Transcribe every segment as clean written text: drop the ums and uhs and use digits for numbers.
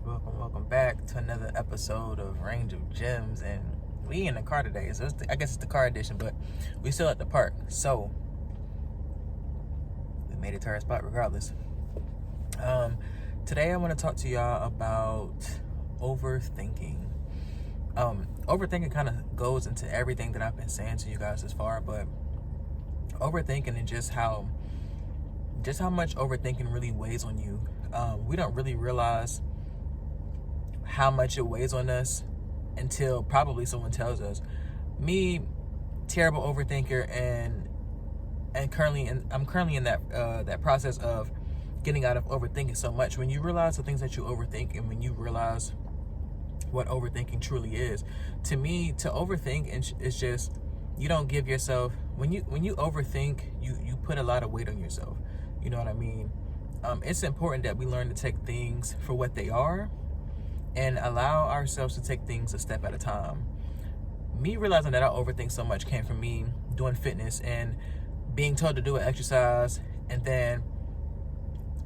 Welcome back to another episode of Range of Gems. And we in the car today, so I guess it's the car edition, but we still at the park. So we made it to our spot regardless. Today I want to talk to y'all about overthinking. Overthinking kind of goes into everything that I've been saying to you guys this far, but overthinking and just how much overthinking really weighs on you. We don't really realize how much it weighs on us until probably someone tells us. Me, terrible overthinker, and I'm currently in that process of getting out of overthinking so much. When you realize the things that you overthink, and when you realize what overthinking truly is, to me, to overthink is just, you don't give yourself, when you overthink, you put a lot of weight on yourself. You know what I mean? It's important that we learn to take things for what they are and allow ourselves to take things a step at a time. Me realizing that I overthink so much came from me doing fitness and being told to do an exercise and then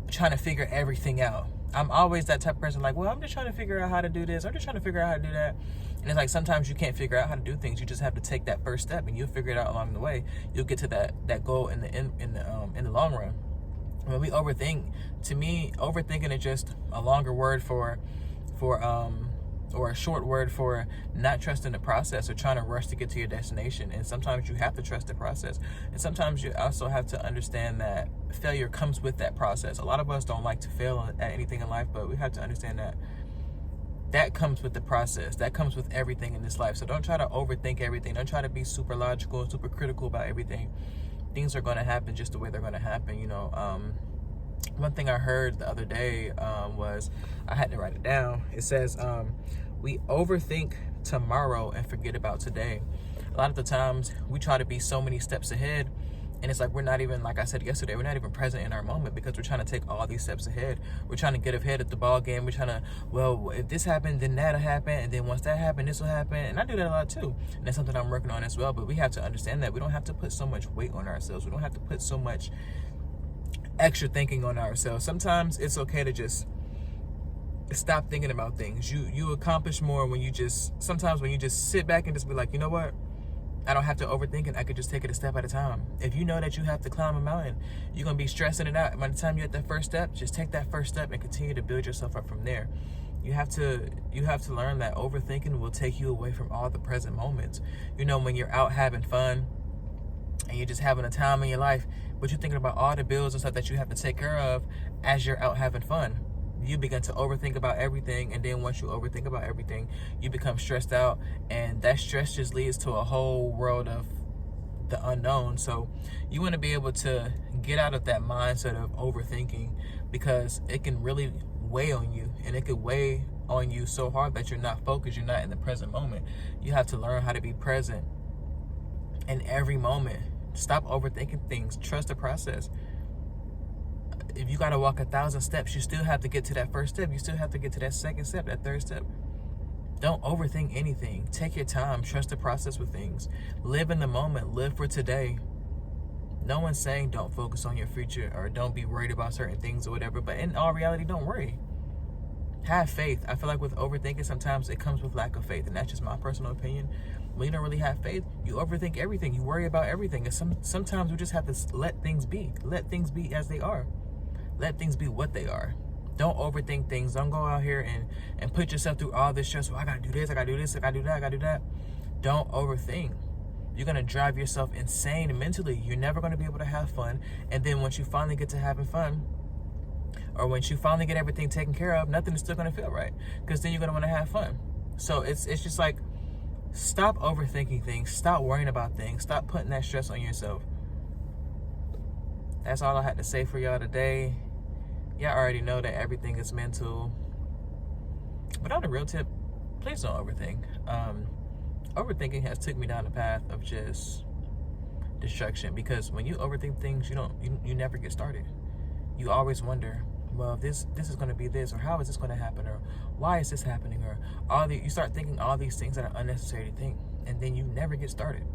trying to figure everything out. I'm always that type of person, like, well, I'm just trying to figure out how to do this. I'm just trying to figure out how to do that. And it's like, sometimes you can't figure out how to do things. You just have to take that first step, and you'll figure it out along the way. You'll get to that goal in the long run. When we overthink, to me, overthinking is just a longer word or a short word for not trusting the process or trying to rush to get to your destination. And sometimes you have to trust the process. And sometimes you also have to understand that failure comes with that process. A lot of us don't like to fail at anything in life, but we have to understand that comes with the process. That comes with everything in this life. So don't try to overthink everything. Don't try to be super logical and super critical about everything. Things are going to happen just the way they're going to happen. One thing I heard the other day was, I had to write it down. It says, we overthink tomorrow and forget about today. A lot of the times we try to be so many steps ahead, and it's like we're not even, like I said yesterday, we're not even present in our moment because we're trying to take all these steps ahead. We're trying to get ahead at the ball game. We're trying to, well, if this happened, then that'll happen. And then once that happened, this will happen. And I do that a lot too. And that's something I'm working on as well. But we have to understand that we don't have to put so much weight on ourselves. We don't have to put so much extra thinking on ourselves. Sometimes it's okay to just stop thinking about things. You accomplish more when you just sit back and just be like, you know what? I don't have to overthink it. I could just take it a step at a time. If you know that you have to climb a mountain, you're going to be stressing it out. By the time you're at that first step, just take that first step and continue to build yourself up from there. You have to learn that overthinking will take you away from all the present moments. When you're out having fun and you're just having a time in your life, but you're thinking about all the bills and stuff that you have to take care of as you're out having fun. You begin to overthink about everything, and then once you overthink about everything, you become stressed out, and that stress just leads to a whole world of the unknown. So you want to be able to get out of that mindset of overthinking, because it can really weigh on you, and it could weigh on you so hard that you're not focused, you're not in the present moment. You have to learn how to be present in every moment. Stop overthinking things. Trust the process. If you got to walk 1,000 steps, you still have to get to that first step. You still have to get to that second step, that third step. Don't overthink anything. Take your time. Trust the process with things. Live in the moment. Live for today. No one's saying don't focus on your future or don't be worried about certain things or whatever. But in all reality, don't worry. Have faith. I feel like with overthinking, sometimes it comes with lack of faith. And that's just my personal opinion. When you don't really have faith, you overthink everything. You worry about everything. And sometimes we just have to let things be. Let things be as they are. Let things be what they are. Don't overthink things. Don't go out here and put yourself through all this stress. I gotta do this, I gotta do this, I gotta do that, I gotta do that. Don't overthink. You're gonna drive yourself insane mentally. You're never gonna be able to have fun. And then once you finally get to having fun, or once you finally get everything taken care of, nothing is still gonna feel right. Because then you're gonna wanna have fun. So it's just like, stop overthinking things. Stop worrying about things. Stop putting that stress on yourself. That's all I had to say for y'all today. Y'all already know that everything is mental. But on the real tip, please don't overthink. Overthinking has took me down the path of just destruction, because when you overthink things, you never get started. You always wonder, well, this is going to be this, or how is this going to happen, or why is this happening, or you start thinking all these things that are unnecessary to think, and then you never get started.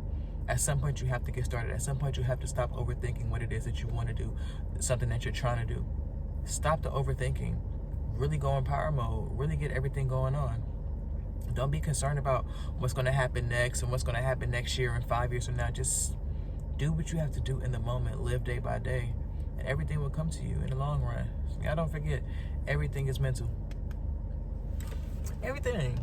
At some point, you have to get started. At some point, you have to stop overthinking what it is that you want to do, something that you're trying to do. Stop the overthinking. really go in power mode, really get everything going on. Don't be concerned about what's going to happen next and what's going to happen next year and 5 years from now. Just do what you have to do in the moment. Live day by day, and everything will come to you in the long run. Y'all don't forget, everything is mental. Everything.